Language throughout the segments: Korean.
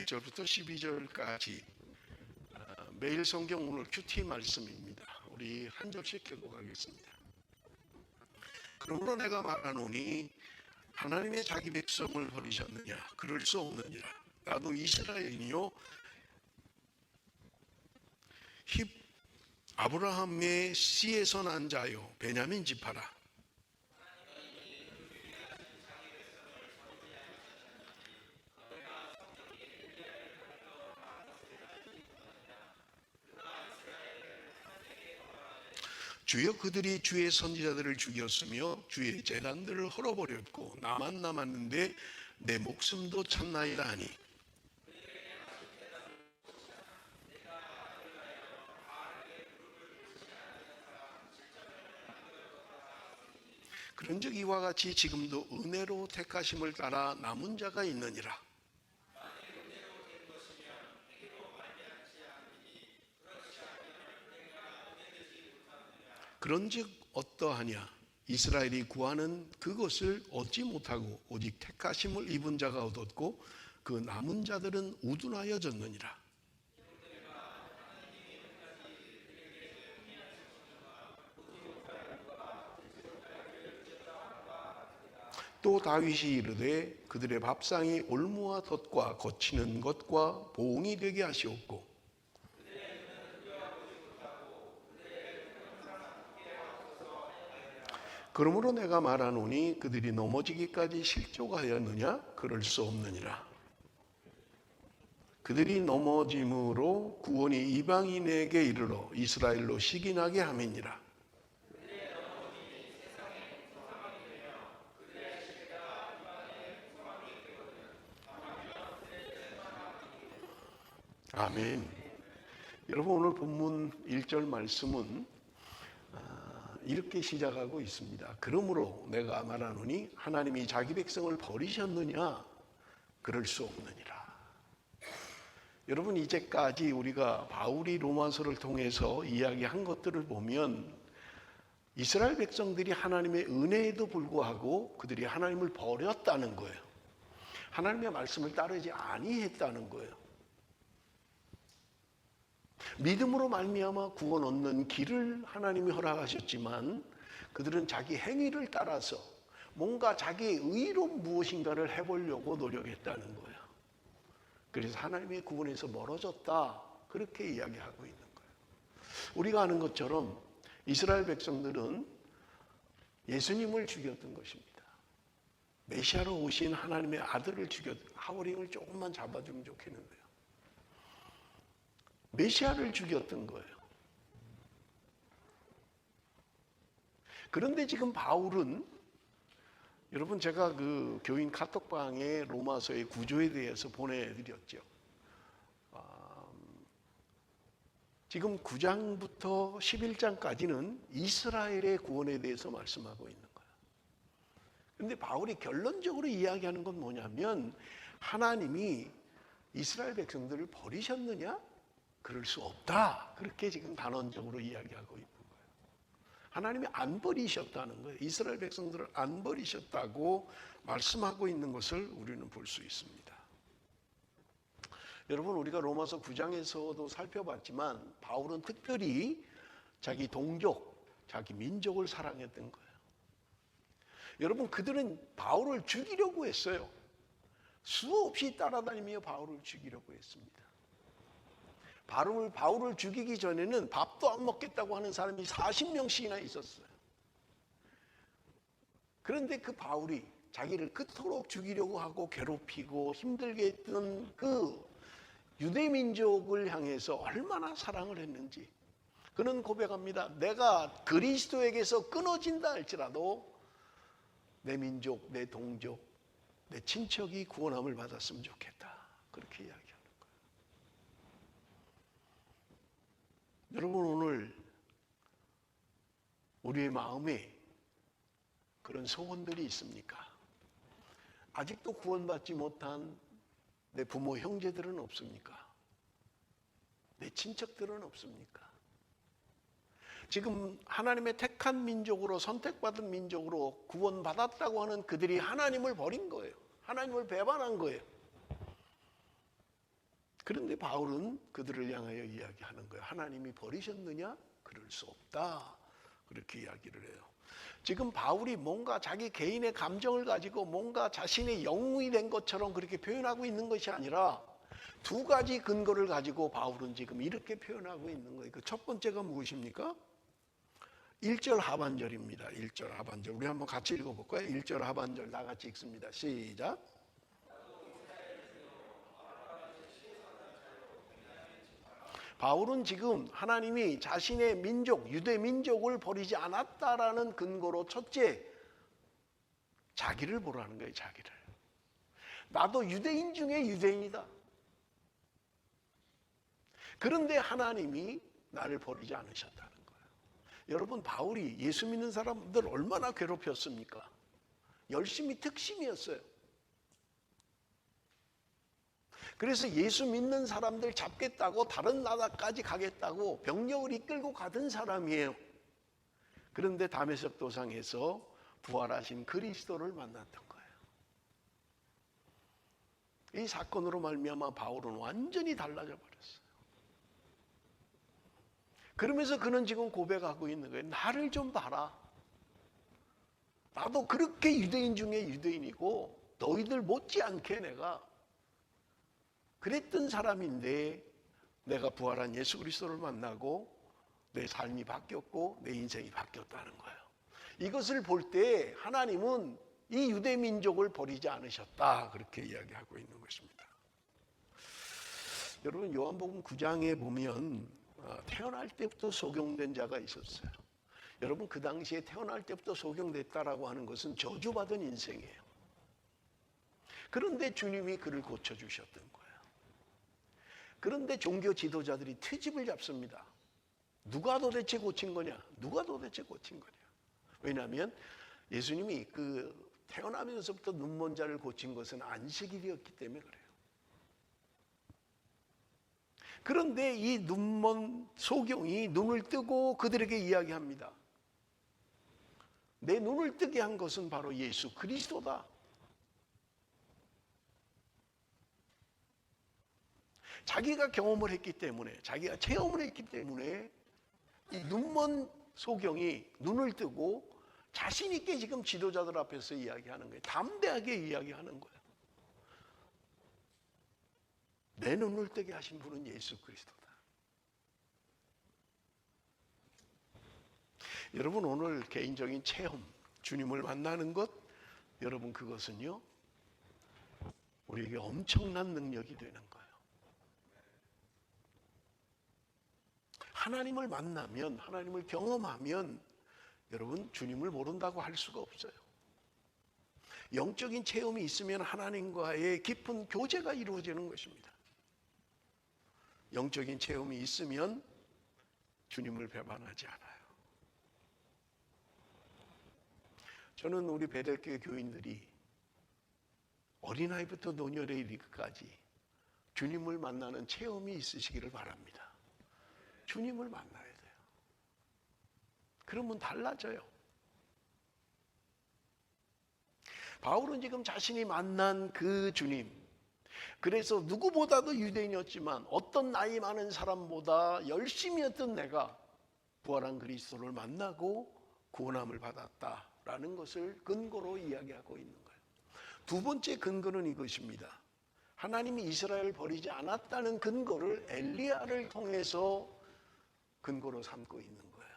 1절부터 12절까지 매일 성경 오늘 큐티 말씀입니다. 우리 한 절씩 교독하겠습니다. 그러므로 내가 말하노니 하나님의 자기 백성을 버리셨느냐? 그럴 수 없느니라. 나도 이스라엘이요 아브라함의 씨에서 난 자요 베냐민 지파라. 주여 그들이 주의 선지자들을 죽였으며 주의 제단들을 헐어버렸고 나만 남았는데 내 목숨도 찾나이다 하니 그런즉 이와 같이 지금도 은혜로 택하심을 따라 남은 자가 있느니라. 그런즉 어떠하냐? 이스라엘이 구하는 그것을 얻지 못하고 오직 택하심을 입은 자가 얻었고 그 남은 자들은 우둔하여졌느니라. 또 다윗이 이르되 그들의 밥상이 올무와 덫과 거치는 것과 보응이 되게 하시옵고 그러므로 내가 말하노니 그들이 넘어지기까지 실족하였느냐? 그럴 수 없느니라. 그들이 넘어짐으로 구원이 이방인에게 이르러 이스라엘로 시기나게 함이니라. 아멘. 여러분 오늘 본문 1절 말씀은 이렇게 시작하고 있습니다. 그러므로 내가 말하노니 하나님이 자기 백성을 버리셨느냐? 그럴 수 없느니라. 여러분 이제까지 우리가 바울이 로마서를 통해서 이야기한 것들을 보면 이스라엘 백성들이 하나님의 은혜에도 불구하고 그들이 하나님을 버렸다는 거예요. 하나님의 말씀을 따르지 아니했다는 거예요. 믿음으로 말미암아 구원 얻는 길을 하나님이 허락하셨지만 그들은 자기 행위를 따라서 뭔가 자기의 의로 무엇인가를 해보려고 노력했다는 거예요. 그래서 하나님의 구원에서 멀어졌다 그렇게 이야기하고 있는 거예요. 우리가 아는 것처럼 이스라엘 백성들은 예수님을 죽였던 것입니다. 메시아로 오신 하나님의 아들을 죽였던 하울링을 조금만 잡아주면 좋겠는데요. 메시아를 죽였던 거예요. 그런데 지금 바울은 여러분 제가 그 교인 카톡방에 로마서의 구조에 대해서 보내드렸죠. 지금 9장부터 11장까지는 이스라엘의 구원에 대해서 말씀하고 있는 거예요. 그런데 바울이 결론적으로 이야기하는 건 뭐냐면 하나님이 이스라엘 백성들을 버리셨느냐? 그럴 수 없다. 그렇게 지금 단언적으로 이야기하고 있는 거예요. 하나님이 안 버리셨다는 거예요. 이스라엘 백성들을 안 버리셨다고 말씀하고 있는 것을 우리는 볼 수 있습니다. 여러분 우리가 로마서 9장에서도 살펴봤지만 바울은 특별히 자기 동족, 자기 민족을 사랑했던 거예요. 여러분 그들은 바울을 죽이려고 했어요. 수없이 따라다니며 바울을 죽이려고 했습니다. 바울을 죽이기 전에는 밥도 안 먹겠다고 하는 사람이 40명씩이나 있었어요. 그런데 그 바울이 자기를 그토록 죽이려고 하고 괴롭히고 힘들게 했던 그 유대민족을 향해서 얼마나 사랑을 했는지 그는 고백합니다. 내가 그리스도에게서 끊어진다 할지라도 내 민족, 내 동족, 내 친척이 구원함을 받았으면 좋겠다. 그렇게 이야기합니다. 여러분 오늘 우리의 마음에 그런 소원들이 있습니까? 아직도 구원받지 못한 내 부모 형제들은 없습니까? 내 친척들은 없습니까? 지금 하나님의 택한 민족으로 선택받은 민족으로 구원받았다고 하는 그들이 하나님을 버린 거예요. 하나님을 배반한 거예요. 그런데 바울은 그들을 향하여 이야기하는 거예요. 하나님이 버리셨느냐? 그럴 수 없다. 그렇게 이야기를 해요. 지금 바울이 뭔가 자기 개인의 감정을 가지고 뭔가 자신의 영웅이 된 것처럼 그렇게 표현하고 있는 것이 아니라 두 가지 근거를 가지고 바울은 지금 이렇게 표현하고 있는 거예요. 그 첫 번째가 무엇입니까? 1절 하반절입니다. 1절 하반절. 우리 한번 같이 읽어볼까요? 1절 하반절 다 같이 읽습니다. 시작. 바울은 지금 하나님이 자신의 민족, 유대 민족을 버리지 않았다라는 근거로 첫째, 자기를 보라는 거예요. 자기를. 나도 유대인 중에 유대인이다. 그런데 하나님이 나를 버리지 않으셨다는 거예요. 여러분, 바울이 예수 믿는 사람들 얼마나 괴롭혔습니까? 열심히 특심이었어요. 그래서 예수 믿는 사람들 잡겠다고 다른 나라까지 가겠다고 병력을 이끌고 가던 사람이에요. 그런데 다메섹 도상에서 부활하신 그리스도를 만났던 거예요. 이 사건으로 말미암아 바울은 완전히 달라져 버렸어요. 그러면서 그는 지금 고백하고 있는 거예요. 나를 좀 봐라. 나도 그렇게 유대인 중에 유대인이고 너희들 못지않게 내가 그랬던 사람인데 내가 부활한 예수 그리스도를 만나고 내 삶이 바뀌었고 내 인생이 바뀌었다는 거예요. 이것을 볼 때 하나님은 이 유대 민족을 버리지 않으셨다. 그렇게 이야기하고 있는 것입니다. 여러분, 요한복음 9장에 보면 태어날 때부터 소경된 자가 있었어요. 여러분, 그 당시에 태어날 때부터 소경됐다라고 하는 것은 저주받은 인생이에요. 그런데 주님이 그를 고쳐주셨던 거예요. 그런데 종교 지도자들이 트집을 잡습니다. 누가 도대체 고친 거냐? 누가 도대체 고친 거냐? 왜냐하면 예수님이 그 태어나면서부터 눈먼 자를 고친 것은 안식일이었기 때문에 그래요. 그런데 이 눈먼 소경이 눈을 뜨고 그들에게 이야기합니다. 내 눈을 뜨게 한 것은 바로 예수 그리스도다. 자기가 경험을 했기 때문에, 자기가 체험을 했기 때문에 이 눈먼 소경이 눈을 뜨고 자신 있게 지금 지도자들 앞에서 이야기하는 거예요. 담대하게 이야기하는 거예요. 내 눈을 뜨게 하신 분은 예수 그리스도다. 여러분, 오늘 개인적인 체험, 주님을 만나는 것, 여러분 그것은요 우리에게 엄청난 능력이 되는 거예요. 하나님을 만나면, 하나님을 경험하면 여러분 주님을 모른다고 할 수가 없어요. 영적인 체험이 있으면 하나님과의 깊은 교제가 이루어지는 것입니다. 영적인 체험이 있으면 주님을 배반하지 않아요. 저는 우리 베델교회 교인들이 어린아이부터 노년에 이르기까지 주님을 만나는 체험이 있으시기를 바랍니다. 주님을 만나야 돼요. 그러면 달라져요. 바울은 지금 자신이 만난 그 주님, 그래서 누구보다도 유대인이었지만 어떤 나이 많은 사람보다 열심히 했던 내가 부활한 그리스도를 만나고 구원함을 받았다라는 것을 근거로 이야기하고 있는 거예요. 두 번째 근거는 이것입니다. 하나님이 이스라엘을 버리지 않았다는 근거를 엘리야를 통해서 근거로 삼고 있는 거예요.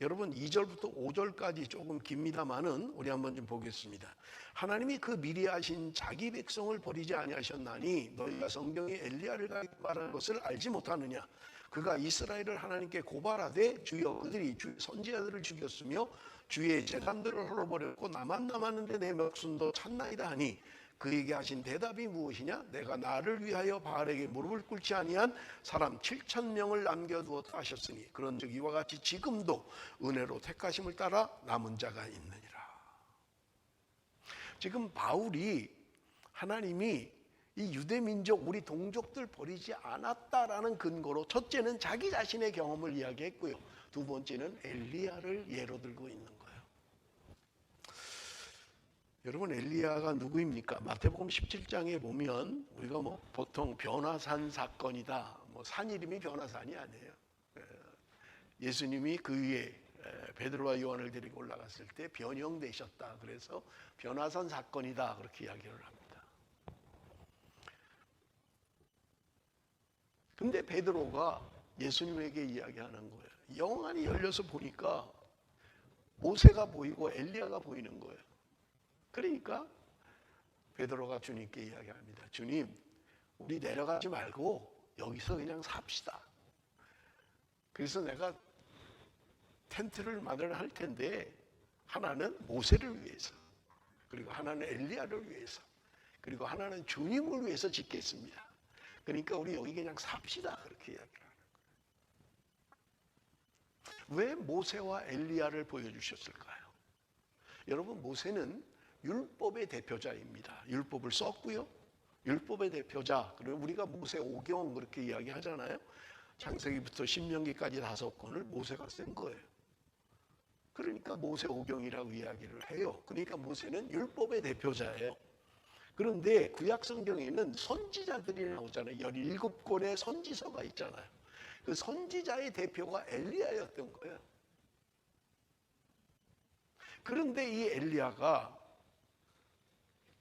여러분, 2절부터 5절까지 조금 깁니다만은 우리 한번 좀 보겠습니다. 하나님이 그 미리 하신 자기 백성을 버리지 아니하셨나니 너희가 성경에 엘리야를 고발한 것을 알지 못하느냐. 그가 이스라엘을 하나님께 고발하되 주여 그들이 주의 선지자들을 죽였으며 주의 제단들을 헐어버렸고 나만 남았는데 내 목숨도 찾나이다 하니 그에게 하신 대답이 무엇이냐? 내가 나를 위하여 바알에게 무릎을 꿇지 아니한 사람 7,000명을 남겨두었다 하셨으니 그런즉 이와 같이 지금도 은혜로 택하심을 따라 남은 자가 있느니라. 지금 바울이 하나님이 이 유대민족 우리 동족들 버리지 않았다라는 근거로 첫째는 자기 자신의 경험을 이야기했고요. 두 번째는 엘리야를 예로 들고 있는 거예요. 여러분, 엘리야가 누구입니까? 마태복음 17장에 보면 우리가 뭐 보통 변화산 사건이다, 뭐 산 이름이 변화산이 아니에요. 예수님이 그 위에 베드로와 요한을 데리고 올라갔을 때 변형되셨다. 그래서 변화산 사건이다, 그렇게 이야기를 합니다. 근데 베드로가 예수님에게 이야기하는 거예요. 영안이 열려서 보니까 모세가 보이고 엘리야가 보이는 거예요. 그러니까 베드로가 주님께 이야기합니다. 주님, 우리 내려가지 말고 여기서 그냥 삽시다. 그래서 내가 텐트를 마련할 텐데 하나는 모세를 위해서, 그리고 하나는 엘리야를 위해서, 그리고 하나는 주님을 위해서 짓겠습니다. 그러니까 우리 여기 그냥 삽시다, 그렇게 이야기를 하는 거예요. 왜 모세와 엘리야를 보여주셨을까요? 여러분, 모세는 율법의 대표자입니다. 율법을 썼고요. 율법의 대표자. 그리고 우리가 모세 오경 그렇게 이야기하잖아요. 창세기부터 신명기까지 5권을 모세가 쓴 거예요. 그러니까 모세 오경이라고 이야기를 해요. 그러니까 모세는 율법의 대표자예요. 그런데 구약 성경에는 선지자들이 나오잖아요. 17권의 선지서가 있잖아요. 그 선지자의 대표가 엘리야였던 거예요. 그런데 이 엘리야가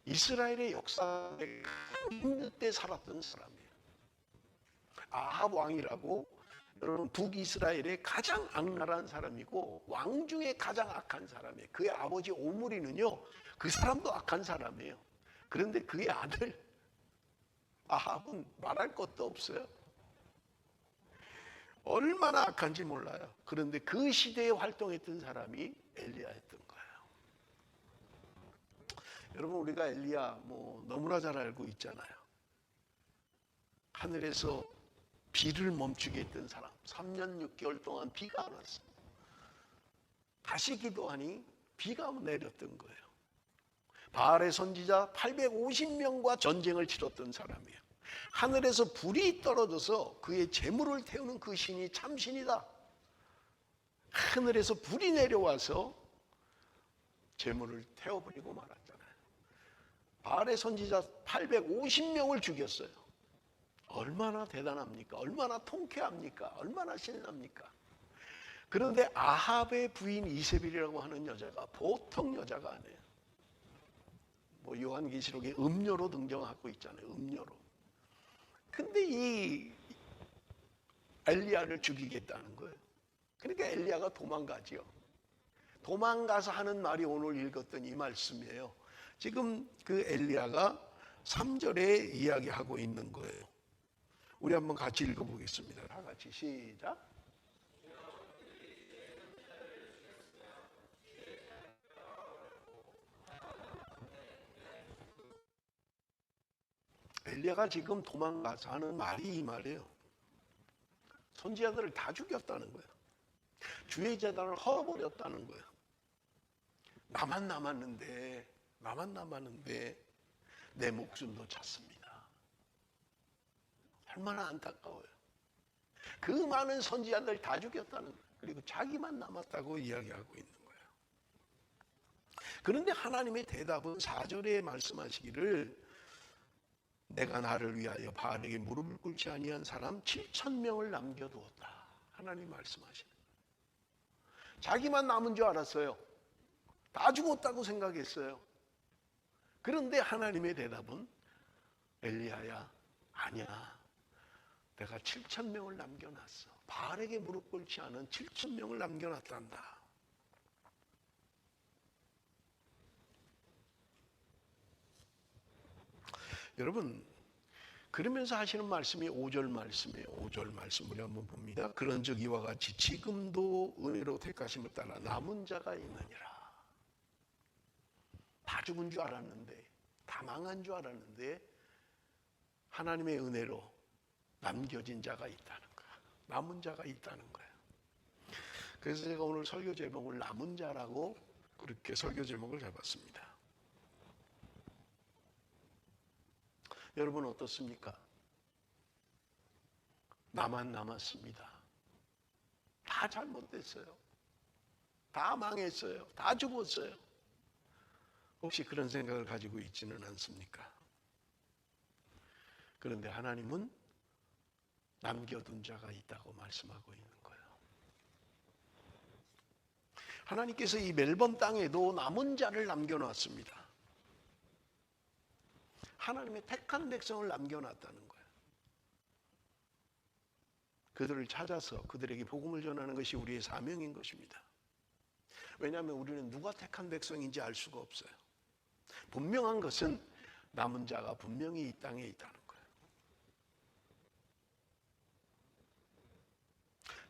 이스라엘의 역사에 힘들 때 살았던 사람이에요. 아합 왕이라고, 여러분, 북이스라엘의 가장 악랄한 사람이고 왕 중에 가장 악한 사람이에요. 그의 아버지 오므리는요, 그 사람도 악한 사람이에요. 그런데 그의 아들 아합은 말할 것도 없어요. 얼마나 악한지 몰라요. 그런데 그 시대에 활동했던 사람이 엘리야였던 거예요. 여러분, 우리가 엘리야 뭐 너무나 잘 알고 있잖아요. 하늘에서 비를 멈추게 했던 사람. 3년 6개월 동안 비가 안 왔어요. 다시 기도하니 비가 내렸던 거예요. 바알의 선지자 850명과 전쟁을 치렀던 사람이에요. 하늘에서 불이 떨어져서 그의 재물을 태우는 그 신이 참신이다. 하늘에서 불이 내려와서 재물을 태워버리고 말았잖아요. 바알의 선지자 850명을 죽였어요. 얼마나 대단합니까? 얼마나 통쾌합니까? 얼마나 신납니까? 그런데 아합의 부인 이세벨이라고 하는 여자가 보통 여자가 아니에요. 뭐 요한계시록에 음녀로 등장하고 있잖아요. 음녀로. 근데 이 엘리야를 죽이겠다는 거예요. 그러니까 엘리야가 도망가지요. 도망가서 하는 말이 오늘 읽었던 이 말씀이에요. 지금 그 엘리야가 3절에 이야기하고 있는 거예요. 우리 한번 같이 읽어보겠습니다. 다 같이 시작. 엘리야가 지금 도망가서 하는 말이 이 말이에요. 선지자들을 다 죽였다는 거예요. 주의 재단을 헐어버렸다는 거예요. 나만 남았는데 내 목숨도 찼습니다. 얼마나 안타까워요. 그 많은 선지자들 다 죽였다는 거예요. 그리고 자기만 남았다고 이야기하고 있는 거예요. 그런데 하나님의 대답은 4절에 말씀하시기를 내가 나를 위하여 바알에게 무릎을 꿇지 아니한 사람 7,000명을 남겨두었다. 하나님 말씀하시는 거예요. 자기만 남은 줄 알았어요. 다 죽었다고 생각했어요. 그런데 하나님의 대답은 엘리야야, 아니야. 내가 7,000명을 남겨놨어. 바알에게 무릎 꿇지 않은 7,000명을 남겨놨단다. 여러분, 그러면서 하시는 말씀이 5절 말씀이에요. 5절 말씀 우리 한번 봅니다. 그런즉 이와 같이 지금도 은혜로 택하심을 따라 남은 자가 있느니라. 다 죽은 줄 알았는데, 다 망한 줄 알았는데 하나님의 은혜로 남겨진 자가 있다는 거야. 남은 자가 있다는 거예요. 그래서 제가 오늘 설교 제목을 남은 자라고 그렇게 설교 제목을 잡았습니다. 여러분 어떻습니까? 나만 남았습니다. 다 잘못됐어요. 다 망했어요. 다 죽었어요. 혹시 그런 생각을 가지고 있지는 않습니까? 그런데 하나님은 남겨둔 자가 있다고 말씀하고 있는 거예요. 하나님께서 이 멜번 땅에도 남은 자를 남겨놨습니다. 하나님의 택한 백성을 남겨놨다는 거예요. 그들을 찾아서 그들에게 복음을 전하는 것이 우리의 사명인 것입니다. 왜냐하면 우리는 누가 택한 백성인지 알 수가 없어요. 분명한 것은 남은 자가 분명히 이 땅에 있다는 거예요.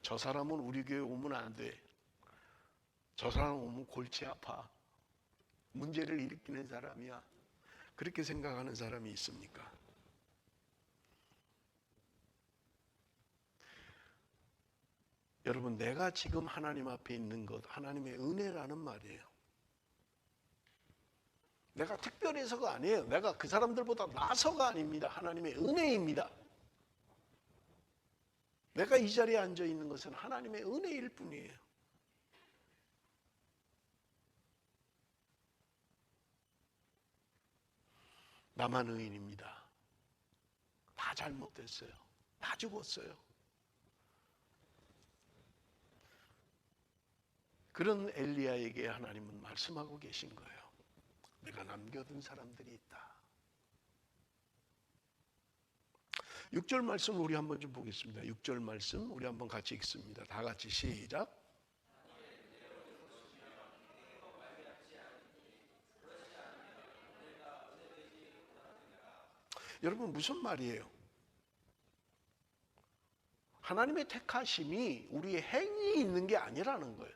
저 사람은 우리 교회 오면 안 돼. 저 사람 오면 골치 아파. 문제를 일으키는 사람이야. 그렇게 생각하는 사람이 있습니까? 여러분, 내가 지금 하나님 앞에 있는 것, 하나님의 은혜라는 말이에요. 내가 특별해서가 아니에요. 내가 그 사람들보다 나서가 아닙니다. 하나님의 은혜입니다. 내가 이 자리에 앉아 있는 것은 하나님의 은혜일 뿐이에요. 나만 의인입니다. 다 잘못됐어요. 다 죽었어요. 그런 엘리야에게 하나님은 말씀하고 계신 거예요. 내가 남겨둔 사람들이 있다. 6절 말씀 우리 한번 좀 보겠습니다. 6절 말씀 우리 한번 같이 읽습니다. 다 같이 시작. 여러분, 무슨 말이에요? 하나님의 택하심이 우리의 행위에 있는 게 아니라는 거예요.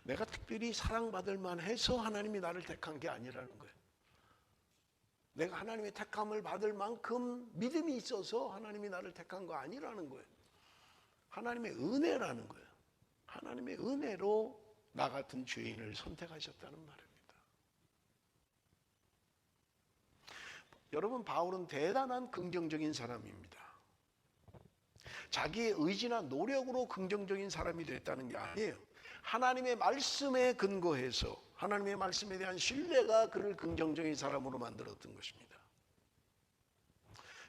내가 특별히 사랑받을 만해서 하나님이 나를 택한 게 아니라는 거예요. 내가 하나님의 택함을 받을 만큼 믿음이 있어서 하나님이 나를 택한 거 아니라는 거예요. 하나님의 은혜라는 거예요. 하나님의 은혜로 나 같은 죄인을 선택하셨다는 말입니다. 여러분, 바울은 대단한 긍정적인 사람입니다. 자기의 의지나 노력으로 긍정적인 사람이 됐다는 게 아니에요. 하나님의 말씀에 근거해서 하나님의 말씀에 대한 신뢰가 그를 긍정적인 사람으로 만들었던 것입니다.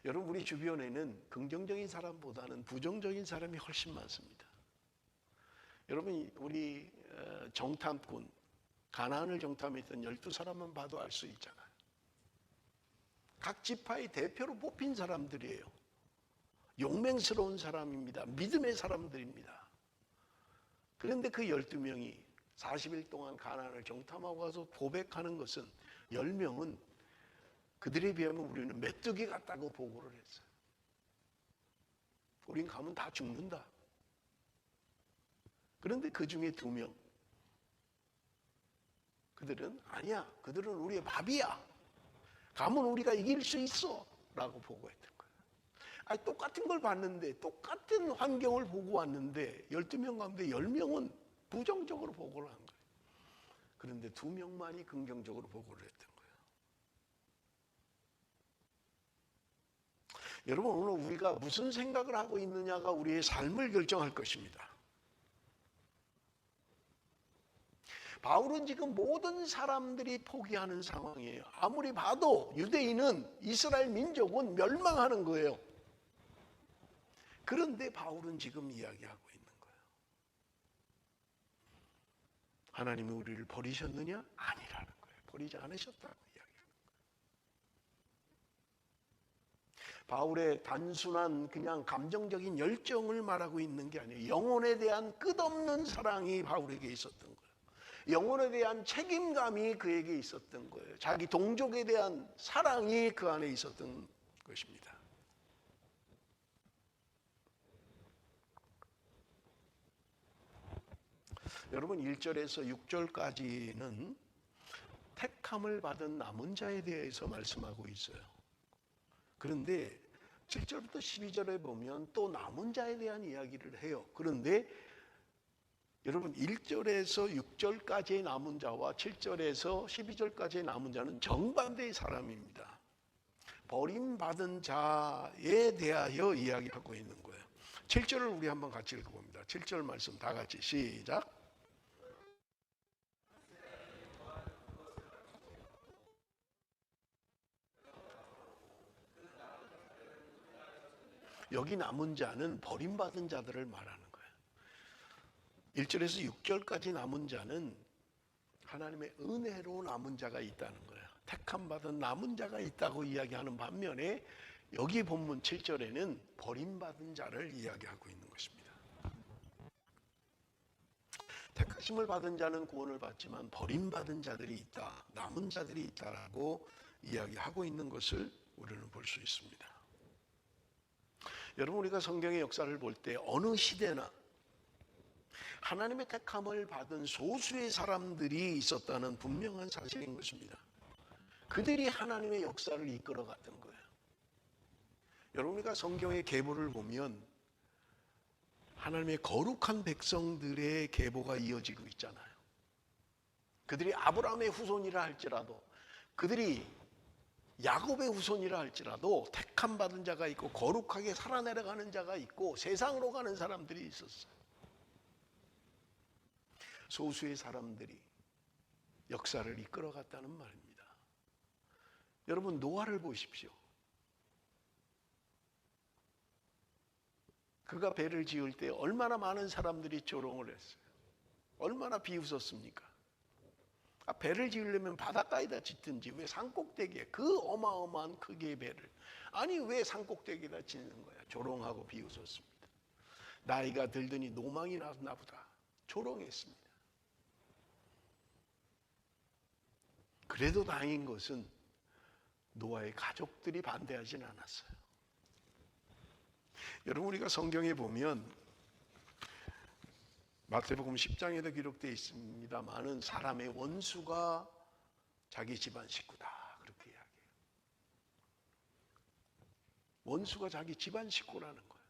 여러분, 우리 주변에는 긍정적인 사람보다는 부정적인 사람이 훨씬 많습니다. 여러분, 우리 정탐꾼, 가나안을 정탐했던 12사람만 봐도 알 수 있잖아요. 각 지파의 대표로 뽑힌 사람들이에요. 용맹스러운 사람입니다. 믿음의 사람들입니다. 그런데 그 12명이 40일 동안 가나안을 정탐하고 가서 고백하는 것은 10명은 그들에 비하면 우리는 메뚜기 같다고 보고를 했어요. 우린 가면 다 죽는다. 그런데 그 중에 2명, 그들은 아니야. 그들은 우리의 밥이야. 가면 우리가 이길 수 있어. 라고 보고했던 거예요. 아니, 똑같은 걸 봤는데, 똑같은 환경을 보고 왔는데 12명 가운데 10명은 부정적으로 보고를 한 거예요. 그런데 2명만이 긍정적으로 보고를 했던 거예요. 여러분, 오늘 우리가 무슨 생각을 하고 있느냐가 우리의 삶을 결정할 것입니다. 바울은 지금 모든 사람들이 포기하는 상황이에요. 아무리 봐도 유대인은, 이스라엘 민족은 멸망하는 거예요. 그런데 바울은 지금 이야기하고 있는 거예요. 하나님이 우리를 버리셨느냐? 아니라는 거예요. 버리지 않으셨다고 이야기하는 거예요. 바울의 단순한 그냥 감정적인 열정을 말하고 있는 게 아니에요. 영혼에 대한 끝없는 사랑이 바울에게 있었던 거예요. 영혼에 대한 책임감이 그에게 있었던 거예요. 자기 동족에 대한 사랑이 그 안에 있었던 것입니다. 여러분, 1절에서 6절까지는 택함을 받은 남은 자에 대해서 말씀하고 있어요. 그런데 7절부터 12절에 보면 또 남은 자에 대한 이야기를 해요. 그런데 여러분, 1절에서 6절까지의 남은 자와 7절에서 12절까지의 남은 자는 정반대의 사람입니다. 버림받은 자에 대하여 이야기하고 있는 거예요. 7절을 우리 한번 같이 읽어봅니다. 7절 말씀 다 같이 시작. 여기 남은 자는 버림받은 자들을 말하는 거예요. 1절에서 6절까지 남은 자는 하나님의 은혜로 남은 자가 있다는 거예요. 택함 받은 남은 자가 있다고 이야기하는 반면에 여기 본문 7절에는 버림받은 자를 이야기하고 있는 것입니다. 택하심을 받은 자는 구원을 받지만 버림받은 자들이 있다, 남은 자들이 있다라고 이야기하고 있는 것을 우리는 볼 수 있습니다. 여러분, 우리가 성경의 역사를 볼 때 어느 시대나 하나님의 택함을 받은 소수의 사람들이 있었다는 분명한 사실인 것입니다. 그들이 하나님의 역사를 이끌어갔던 거예요. 여러분, 우리가 성경의 계보를 보면 하나님의 거룩한 백성들의 계보가 이어지고 있잖아요. 그들이 아브라함의 후손이라 할지라도, 그들이 야곱의 후손이라 할지라도 택함 받은 자가 있고 거룩하게 살아내려가는 자가 있고 세상으로 가는 사람들이 있었어요. 소수의 사람들이 역사를 이끌어갔다는 말입니다. 여러분, 노아를 보십시오. 그가 배를 지을 때 얼마나 많은 사람들이 조롱을 했어요. 얼마나 비웃었습니까? 배를 지으려면 바닷가에다 짓든지 왜 산꼭대기에 그 어마어마한 크기의 배를, 아니 왜 산꼭대기에다 짓는 거야? 조롱하고 비웃었습니다. 나이가 들더니 노망이 났나 보다 조롱했습니다. 그래도 다행인 것은 노아의 가족들이 반대하진 않았어요. 여러분, 우리가 성경에 보면 마태복음 10장에도 기록되어 있습니다만은 사람의 원수가 자기 집안 식구다, 그렇게 이야기해요. 원수가 자기 집안 식구라는 거예요.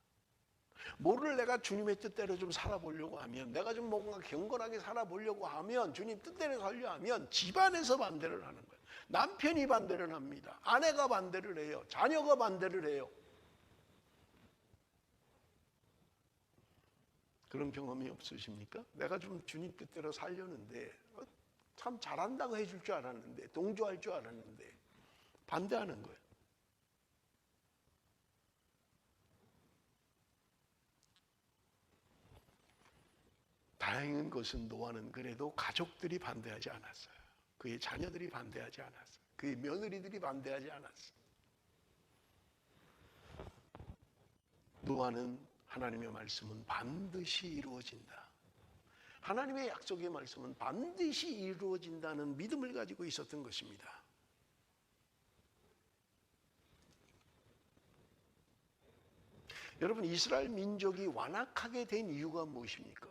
뭐를 내가 주님의 뜻대로 좀 살아보려고 하면, 내가 좀 뭔가 경건하게 살아보려고 하면, 주님 뜻대로 살려 하면 집안에서 반대를 하는 거예요. 남편이 반대를 합니다. 아내가 반대를 해요. 자녀가 반대를 해요. 그런 경험이 없으십니까? 내가 좀 주님 뜻대로 살려는데 참 잘한다고 해줄 줄 알았는데, 동조할 줄 알았는데 반대하는 거예요. 다행인 것은 노아는 그래도 가족들이 반대하지 않았어요. 그의 자녀들이 반대하지 않았어요. 그의 며느리들이 반대하지 않았어요. 노아는 하나님의 말씀은 반드시 이루어진다, 하나님의 약속의 말씀은 반드시 이루어진다는 믿음을 가지고 있었던 것입니다. 여러분, 이스라엘 민족이 완악하게 된 이유가 무엇입니까?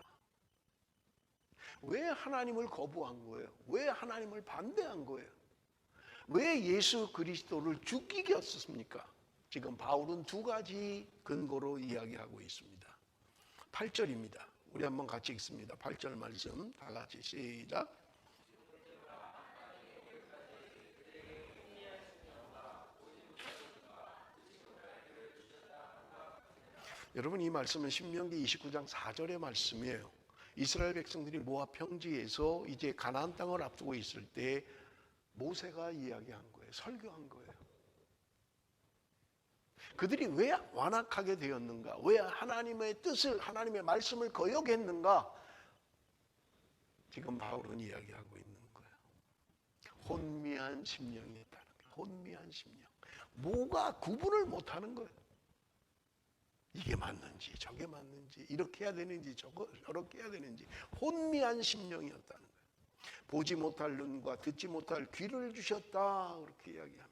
왜 하나님을 거부한 거예요? 왜 하나님을 반대한 거예요? 왜 예수 그리스도를 죽이게 했습니까? 지금 바울은 두 가지 근거로 이야기하고 있습니다. 8절입니다. 우리 한번 같이 읽습니다. 8절 말씀 다 같이 시작. 여러분, 이 말씀은 신명기 29장 4절의 말씀이에요. 이스라엘 백성들이 모압 평지에서 이제 가나안 땅을 앞두고 있을 때 모세가 이야기한 거예요. 설교한 거예요. 그들이 왜 완악하게 되었는가? 왜 하나님의 뜻을, 하나님의 말씀을 거역했는가? 지금 바울은 이야기하고 있는 거예요. 혼미한 심령이었다는 거예요. 혼미한 심령. 뭐가 구분을 못하는 거예요. 이게 맞는지 저게 맞는지, 이렇게 해야 되는지 저렇게 해야 되는지 혼미한 심령이었다는 거예요. 보지 못할 눈과 듣지 못할 귀를 주셨다, 그렇게 이야기합니다.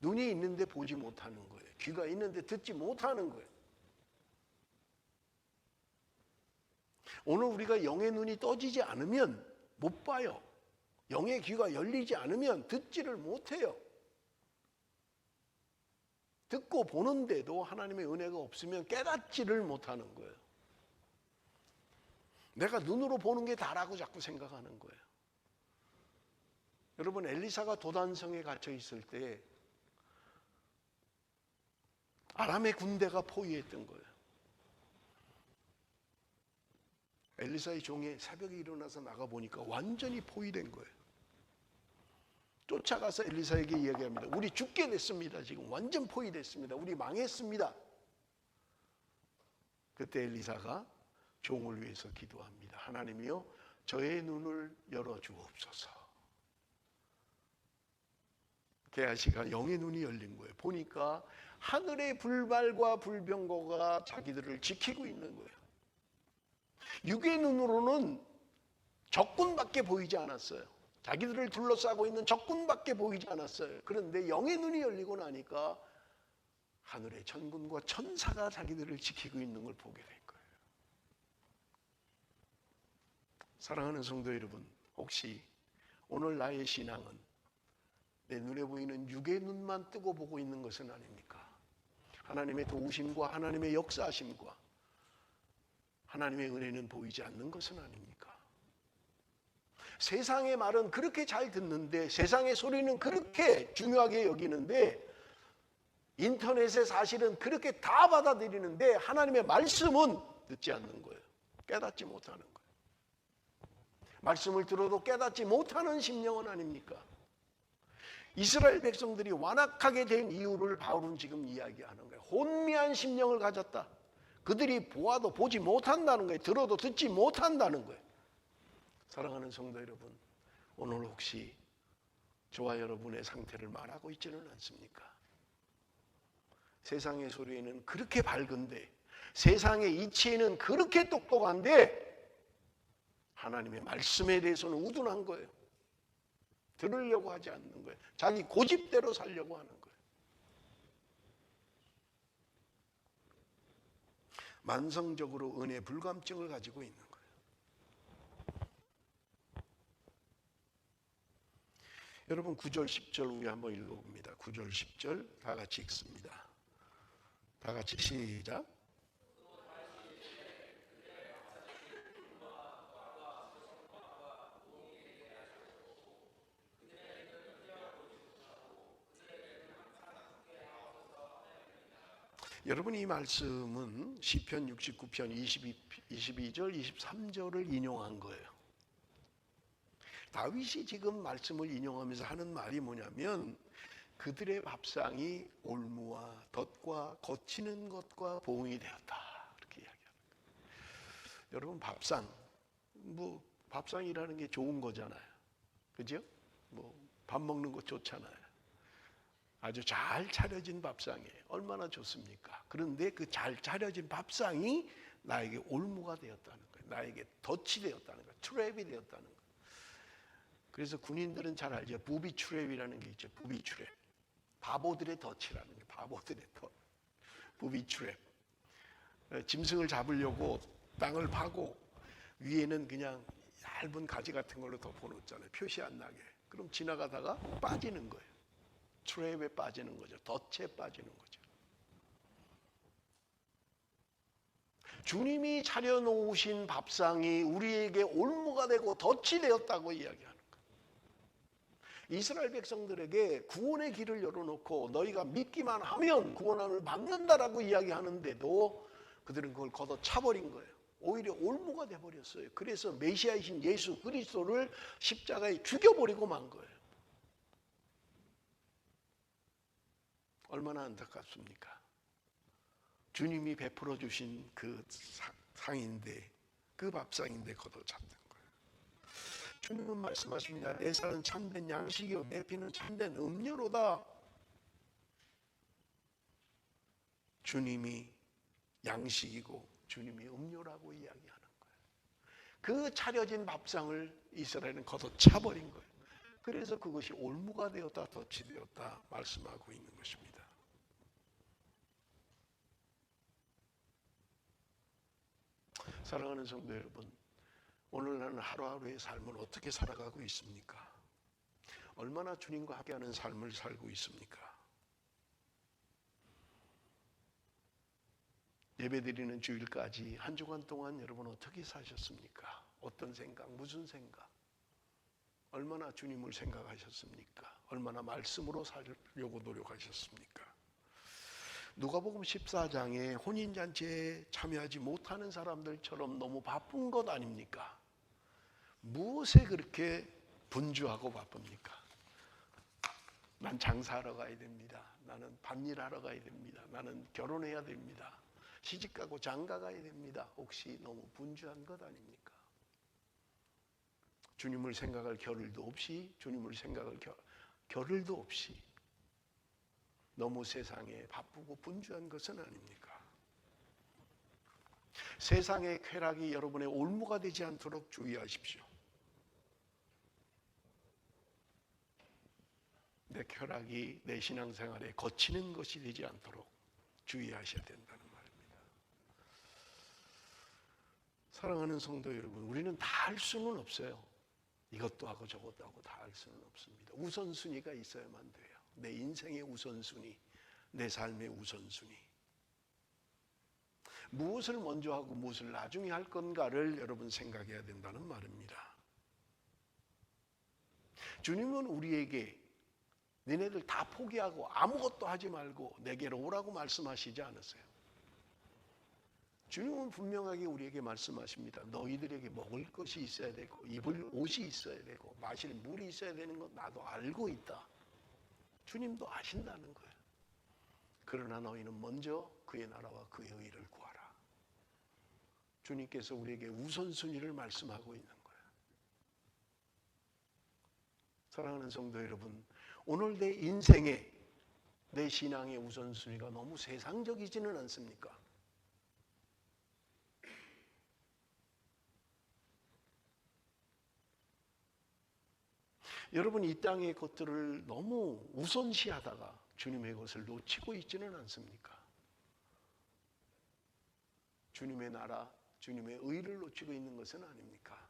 눈이 있는데 보지 못하는 거예요. 귀가 있는데 듣지 못하는 거예요. 오늘 우리가 영의 눈이 떠지지 않으면 못 봐요. 영의 귀가 열리지 않으면 듣지를 못해요. 듣고 보는데도 하나님의 은혜가 없으면 깨닫지를 못하는 거예요. 내가 눈으로 보는 게 다라고 자꾸 생각하는 거예요. 여러분, 엘리사가 도단성에 갇혀 있을 때 아람의 군대가 포위했던 거예요. 엘리사의 종이 새벽에 일어나서 나가보니까 완전히 포위된 거예요. 쫓아가서 엘리사에게 이야기합니다. 우리 죽게 됐습니다. 지금 완전 포위됐습니다. 우리 망했습니다. 그때 엘리사가 종을 위해서 기도합니다. 하나님이여 저의 눈을 열어주옵소서. 게하시가 영의 눈이 열린 거예요. 보니까 하늘의 불발과 불병거가 자기들을 지키고 있는 거예요. 육의 눈으로는 적군밖에 보이지 않았어요. 자기들을 둘러싸고 있는 적군밖에 보이지 않았어요. 그런데 영의 눈이 열리고 나니까 하늘의 천군과 천사가 자기들을 지키고 있는 걸 보게 된 거예요. 사랑하는 성도 여러분, 혹시 오늘 나의 신앙은 내 눈에 보이는 육의 눈만 뜨고 보고 있는 것은 아닙니까? 하나님의 도우심과 하나님의 역사하심과 하나님의 은혜는 보이지 않는 것은 아닙니까? 세상의 말은 그렇게 잘 듣는데, 세상의 소리는 그렇게 중요하게 여기는데, 인터넷에 사실은 그렇게 다 받아들이는데 하나님의 말씀은 듣지 않는 거예요. 깨닫지 못하는 거예요. 말씀을 들어도 깨닫지 못하는 심령은 아닙니까? 이스라엘 백성들이 완악하게 된 이유를 바울은 지금 이야기하는 거예요. 혼미한 심령을 가졌다. 그들이 보아도 보지 못한다는 거예요. 들어도 듣지 못한다는 거예요. 사랑하는 성도 여러분, 오늘 혹시 저와 여러분의 상태를 말하고 있지는 않습니까? 세상의 소리에는 그렇게 밝은데, 세상의 이치에는 그렇게 똑똑한데 하나님의 말씀에 대해서는 우둔한 거예요. 들으려고 하지 않는 거예요. 자기 고집대로 살려고 하는 거예요. 만성적으로 은혜 불감증을 가지고 있는 거예요. 여러분 9절 10절 우리 한번 읽어봅니다. 9절 10절 다 같이 읽습니다. 다 같이 시작. 여러분 이 말씀은 시편 69편 22절 23절을 인용한 거예요. 다윗이 지금 말씀을 인용하면서 하는 말이 뭐냐면 그들의 밥상이 올무와 덫과 거치는 것과 보응이 되었다. 이렇게 이야기합니다. 여러분 밥상이라는 게 좋은 거잖아요. 그죠? 밥 먹는 거 좋잖아요. 아주 잘 차려진 밥상이에요. 얼마나 좋습니까? 그런데 그 잘 차려진 밥상이 나에게 올무가 되었다는 거예요. 나에게 덫이 되었다는 거예요. 트랩이 되었다는 거예요. 그래서 군인들은 잘 알죠. 부비 트랩이라는 게 있죠. 부비 트랩. 바보들의 덫이라는 게 바보들의 덫. 부비 트랩. 짐승을 잡으려고 땅을 파고 위에는 그냥 얇은 가지 같은 걸로 덮어놓잖아요. 표시 안 나게. 그럼 지나가다가 빠지는 거예요. 트랩에 빠지는 거죠. 덫에 빠지는 거죠. 주님이 차려놓으신 밥상이 우리에게 올무가 되고 덫이 되었다고 이야기하는 거예요. 이스라엘 백성들에게 구원의 길을 열어놓고 너희가 믿기만 하면 구원을 받는다라고 이야기하는데도 그들은 그걸 걷어차버린 거예요. 오히려 올무가 돼버렸어요. 그래서 메시아이신 예수 그리스도를 십자가에 죽여버리고 만 거예요. 얼마나 안타깝습니까? 주님이 베풀어 주신 그 상인데, 그 밥상인데 걷어찼던 거예요. 주님은 말씀하십니다. 내 살은 참된 양식이요 내 피는 참된 음료로다. 주님이 양식이고 주님이 음료라고 이야기하는 거예요. 그 차려진 밥상을 이스라엘은 걷어차버린 거예요. 그래서 그것이 올무가 되었다 덫이 되었다 말씀하고 있는 것입니다. 사랑하는 성도 여러분, 오늘 나는 하루하루의 삶을 어떻게 살아가고 있습니까? 얼마나 주님과 함께하는 삶을 살고 있습니까? 예배드리는 주일까지 한 주간 동안 여러분 어떻게 사셨습니까? 어떤 생각, 무슨 생각? 얼마나 주님을 생각하셨습니까? 얼마나 말씀으로 살려고 노력하셨습니까? 누가복음 14장에 혼인잔치에 참여하지 못하는 사람들처럼 너무 바쁜 것 아닙니까? 무엇에 그렇게 분주하고 바쁩니까? 난 장사하러 가야 됩니다. 나는 밭일하러 가야 됩니다. 나는 결혼해야 됩니다. 시집가고 장가가야 됩니다. 혹시 너무 분주한 것 아닙니까? 주님을 생각할 겨를도 없이, 주님을 생각할 겨를도 없이 너무 세상에 바쁘고 분주한 것은 아닙니까? 세상의 쾌락이 여러분의 올무가 되지 않도록 주의하십시오. 내 쾌락이 내 신앙생활에 거치는 것이 되지 않도록 주의하셔야 된다는 말입니다. 사랑하는 성도 여러분, 우리는 다 할 수는 없어요. 이것도 하고 저것도 하고 다 할 수는 없습니다. 우선순위가 있어야만 돼요. 내 인생의 우선순위, 내 삶의 우선순위. 무엇을 먼저 하고 무엇을 나중에 할 건가를 여러분 생각해야 된다는 말입니다. 주님은 우리에게 너네들 다 포기하고 아무것도 하지 말고 내게로 오라고 말씀하시지 않으세요. 주님은 분명하게 우리에게 말씀하십니다. 너희들에게 먹을 것이 있어야 되고 입을 옷이 있어야 되고 마실 물이 있어야 되는 건 나도 알고 있다. 주님도 아신다는 거예요. 그러나 너희는 먼저 그의 나라와 그의 의를 구하라. 주님께서 우리에게 우선순위를 말씀하고 있는 거예요. 사랑하는 성도 여러분, 오늘 내 인생에 내 신앙의 우선순위가 너무 세상적이지는 않습니까? 여러분 이 땅의 것들을 너무 우선시하다가 주님의 것을 놓치고 있지는 않습니까? 주님의 나라, 주님의 의를 놓치고 있는 것은 아닙니까?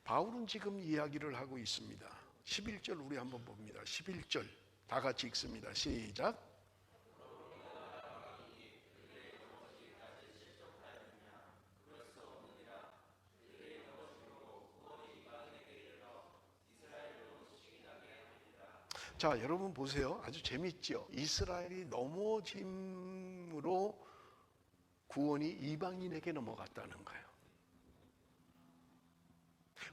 바울은 지금 이야기를 하고 있습니다. 11절 우리 한번 봅니다. 11절 다 같이 읽습니다. 시작. 자, 여러분 보세요. 아주 재밌죠? 이스라엘이 넘어짐으로 구원이 이방인에게 넘어갔다는 거예요.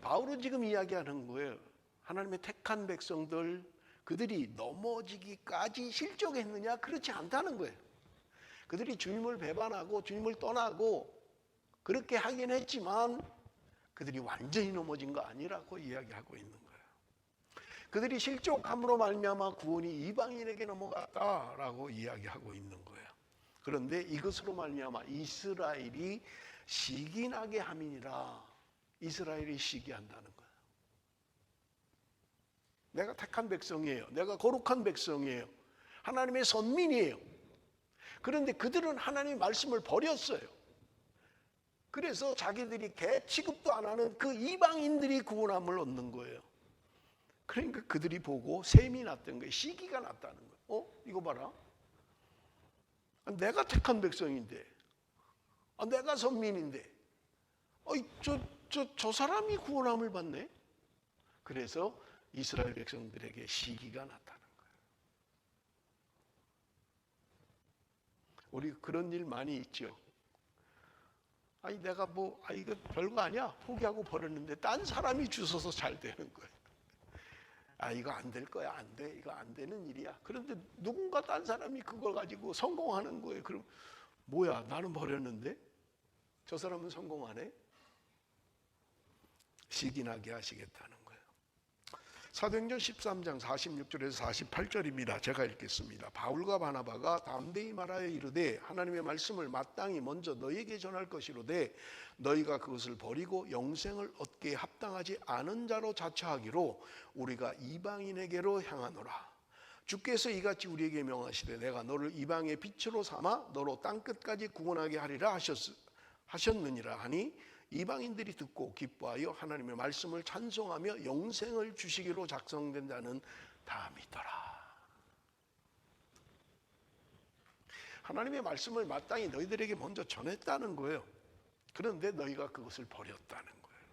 바울은 지금 이야기하는 거예요. 하나님의 택한 백성들, 그들이 넘어지기까지 실족했느냐? 그렇지 않다는 거예요. 그들이 주님을 배반하고 주님을 떠나고 그렇게 하긴 했지만 그들이 완전히 넘어진 거 아니라고 이야기하고 있는 거예요. 그들이 실족함으로 말미암아 구원이 이방인에게 넘어갔다라고 이야기하고 있는 거예요. 그런데 이것으로 말미암아 이스라엘이 시기나게 함이니라. 이스라엘이 시기한다는 거예요. 내가 택한 백성이에요. 내가 거룩한 백성이에요. 하나님의 선민이에요. 그런데 그들은 하나님의 말씀을 버렸어요. 그래서 자기들이 개 취급도 안 하는 그 이방인들이 구원함을 얻는 거예요. 그러니까 그들이 보고 셈이 났던 거예요. 시기가 났다는 거예요. 이거 봐라. 내가 택한 백성인데, 내가 선민인데, 저 사람이 구원함을 받네. 그래서 이스라엘 백성들에게 시기가 났다는 거예요. 우리 그런 일 많이 있죠. 내가 이거 별거 아니야. 포기하고 버렸는데 딴 사람이 주워서 잘 되는 거예요. 이거 안 될 거야. 안 돼. 이거 안 되는 일이야. 그런데 누군가 딴 사람이 그걸 가지고 성공하는 거예요. 그럼 뭐야? 나는 버렸는데 저 사람은 성공하네. 시기나게 하시겠다는 거예요. 사도행전 13장 46절에서 48절입니다. 제가 읽겠습니다. 바울과 바나바가 담대히 말하여 이르되 하나님의 말씀을 마땅히 먼저 너희에게 전할 것이로되 너희가 그것을 버리고 영생을 얻기에 합당하지 않은 자로 자처하기로 우리가 이방인에게로 향하노라. 주께서 이같이 우리에게 명하시되 내가 너를 이방의 빛으로 삼아 너로 땅끝까지 구원하게 하리라 하셨느니라 하니 이방인들이 듣고 기뻐하여 하나님의 말씀을 찬송하며 영생을 주시기로 작성된 자는 다 믿더라. 하나님의 말씀을 마땅히 너희들에게 먼저 전했다는 거예요. 그런데 너희가 그것을 버렸다는 거예요.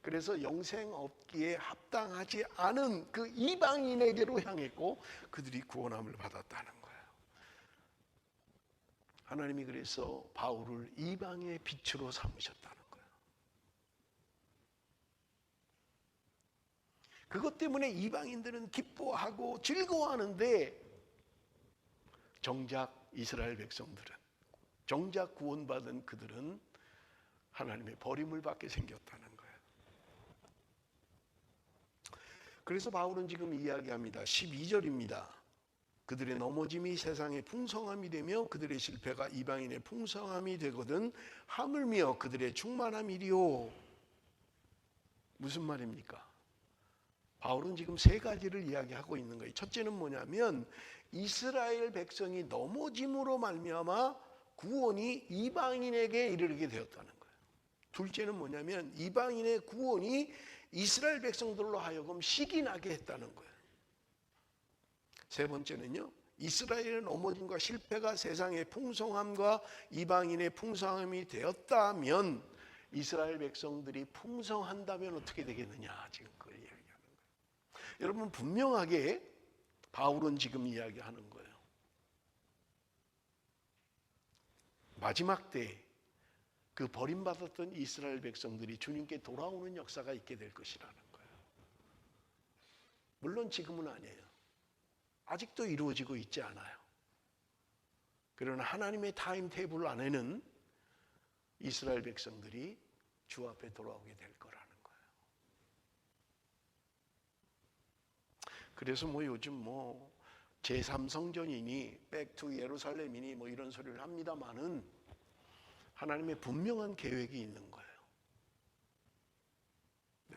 그래서 영생 얻기에 합당하지 않은 그 이방인에게로 향했고 그들이 구원함을 받았다는 거예요. 하나님이 그래서 바울을 이방의 빛으로 삼으셨다는 거예요. 그것 때문에 이방인들은 기뻐하고 즐거워하는데 정작 이스라엘 백성들은, 정작 구원받은 그들은 하나님의 버림을 받게 생겼다는 거예요. 그래서 바울은 지금 이야기합니다. 12절입니다. 그들의 넘어짐이 세상의 풍성함이 되며 그들의 실패가 이방인의 풍성함이 되거든 하물며 그들의 충만함이리요. 무슨 말입니까? 바울은 지금 세 가지를 이야기하고 있는 거예요. 첫째는 뭐냐면 이스라엘 백성이 넘어짐으로 말미암아 구원이 이방인에게 이르게 되었다는 거예요. 둘째는 뭐냐면 이방인의 구원이 이스라엘 백성들로 하여금 시기나게 했다는 거예요. 세 번째는요, 이스라엘의 넘어짐과 실패가 세상의 풍성함과 이방인의 풍성함이 되었다면 이스라엘 백성들이 풍성한다면 어떻게 되겠느냐, 지금 그걸 이야기하는 거예요. 여러분, 분명하게 바울은 지금 이야기하는 거예요. 마지막 때 그 버림받았던 이스라엘 백성들이 주님께 돌아오는 역사가 있게 될 것이라는 거예요. 물론 지금은 아니에요. 아직도 이루어지고 있지 않아요. 그러나 하나님의 타임테이블 안에는 이스라엘 백성들이 주 앞에 돌아오게 될 거라는 거예요. 그래서 요즘 제3성전이니 백투 예루살렘이니 이런 소리를 합니다만은 하나님의 분명한 계획이 있는 거예요.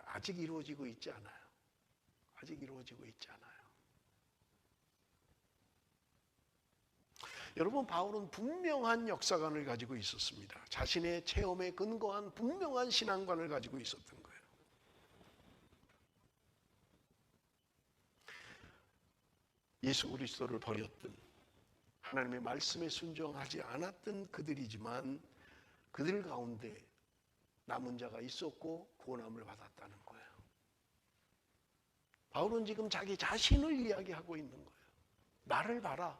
아직 이루어지고 있지 않아요. 아직 이루어지고 있지 않아요. 여러분, 바울은 분명한 역사관을 가지고 있었습니다. 자신의 체험에 근거한 분명한 신앙관을 가지고 있었던 거예요. 예수 그리스도를 버렸던, 하나님의 말씀에 순종하지 않았던 그들이지만 그들 가운데 남은 자가 있었고 구원함을 받았다는 거예요. 바울은 지금 자기 자신을 이야기하고 있는 거예요. 나를 봐라.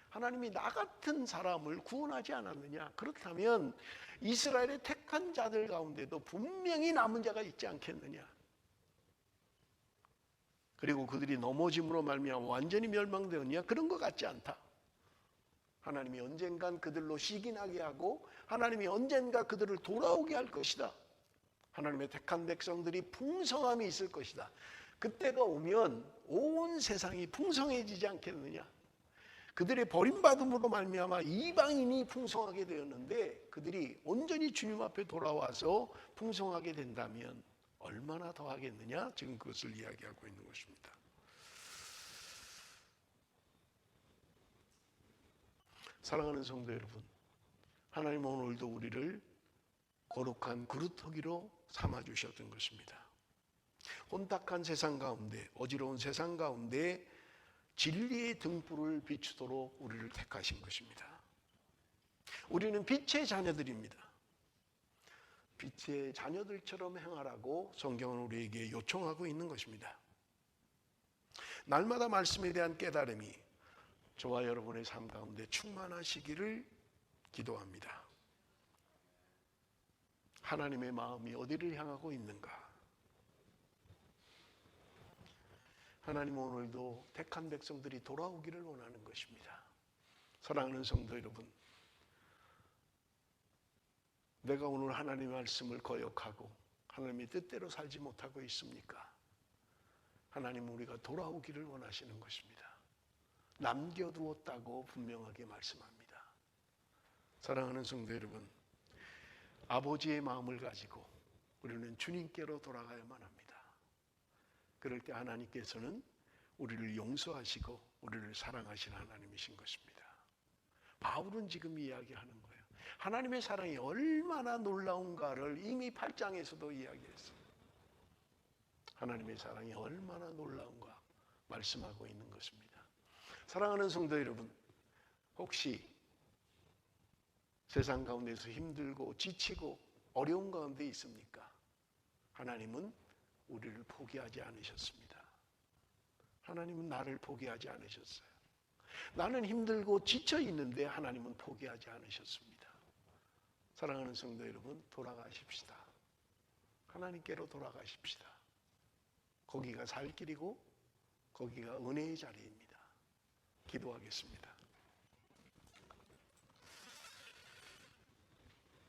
하나님이 나 같은 사람을 구원하지 않았느냐? 그렇다면 이스라엘의 택한 자들 가운데도 분명히 남은 자가 있지 않겠느냐? 그리고 그들이 넘어짐으로 말미암아 완전히 멸망되었냐? 그런 것 같지 않다. 하나님이 언젠간 그들로 시기나게 하고 하나님이 언젠가 그들을 돌아오게 할 것이다. 하나님의 택한 백성들이 풍성함이 있을 것이다. 그때가 오면 온 세상이 풍성해지지 않겠느냐? 그들의 버림받음으로 말미암아 이방인이 풍성하게 되었는데 그들이 온전히 주님 앞에 돌아와서 풍성하게 된다면 얼마나 더 하겠느냐? 지금 그것을 이야기하고 있는 것입니다. 사랑하는 성도 여러분, 하나님은 오늘도 우리를 거룩한 그루터기로 삼아주셨던 것입니다. 혼탁한 세상 가운데, 어지러운 세상 가운데 진리의 등불을 비추도록 우리를 택하신 것입니다. 우리는 빛의 자녀들입니다. 빛의 자녀들처럼 행하라고 성경은 우리에게 요청하고 있는 것입니다. 날마다 말씀에 대한 깨달음이 저와 여러분의 삶 가운데 충만하시기를 기도합니다. 하나님의 마음이 어디를 향하고 있는가? 하나님은 오늘도 택한 백성들이 돌아오기를 원하는 것입니다. 사랑하는 성도 여러분, 내가 오늘 하나님의 말씀을 거역하고 하나님의 뜻대로 살지 못하고 있습니까? 하나님은 우리가 돌아오기를 원하시는 것입니다. 남겨두었다고 분명하게 말씀합니다. 사랑하는 성도 여러분, 아버지의 마음을 가지고 우리는 주님께로 돌아가야만 합니다. 그럴 때 하나님께서는 우리를 용서하시고 우리를 사랑하시는 하나님이신 것입니다. 바울은 지금 이야기하는 거예요. 하나님의 사랑이 얼마나 놀라운가를 이미 8장에서도 이야기했어요. 하나님의 사랑이 얼마나 놀라운가 말씀하고 있는 것입니다. 사랑하는 성도 여러분, 혹시 세상 가운데서 힘들고 지치고 어려운 가운데 있습니까? 하나님은 우리를 포기하지 않으셨습니다. 하나님은 나를 포기하지 않으셨어요. 나는 힘들고 지쳐 있는데 하나님은 포기하지 않으셨습니다. 사랑하는 성도 여러분, 돌아가십시다. 하나님께로 돌아가십시다. 거기가 살 길이고 거기가 은혜의 자리입니다. 기도하겠습니다.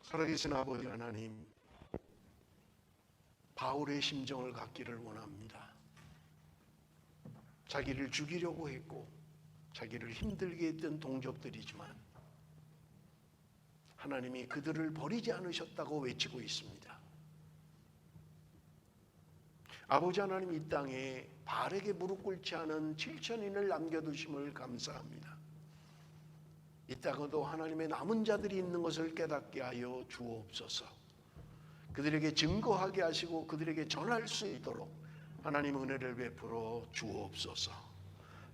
살아계신 아버지 하나님, 바울의 심정을 갖기를 원합니다. 자기를 죽이려고 했고 자기를 힘들게 했던 동족들이지만 하나님이 그들을 버리지 않으셨다고 외치고 있습니다. 아버지 하나님, 이 땅에 바알에게 무릎 꿇지 않은 7천인을 남겨두심을 감사합니다. 이따가도 하나님의 남은 자들이 있는 것을 깨닫게 하여 주옵소서. 그들에게 증거하게 하시고 그들에게 전할 수 있도록 하나님 은혜를 베풀어 주옵소서.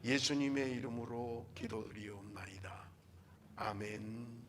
예수님의 이름으로 기도드리옵나이다. 아멘.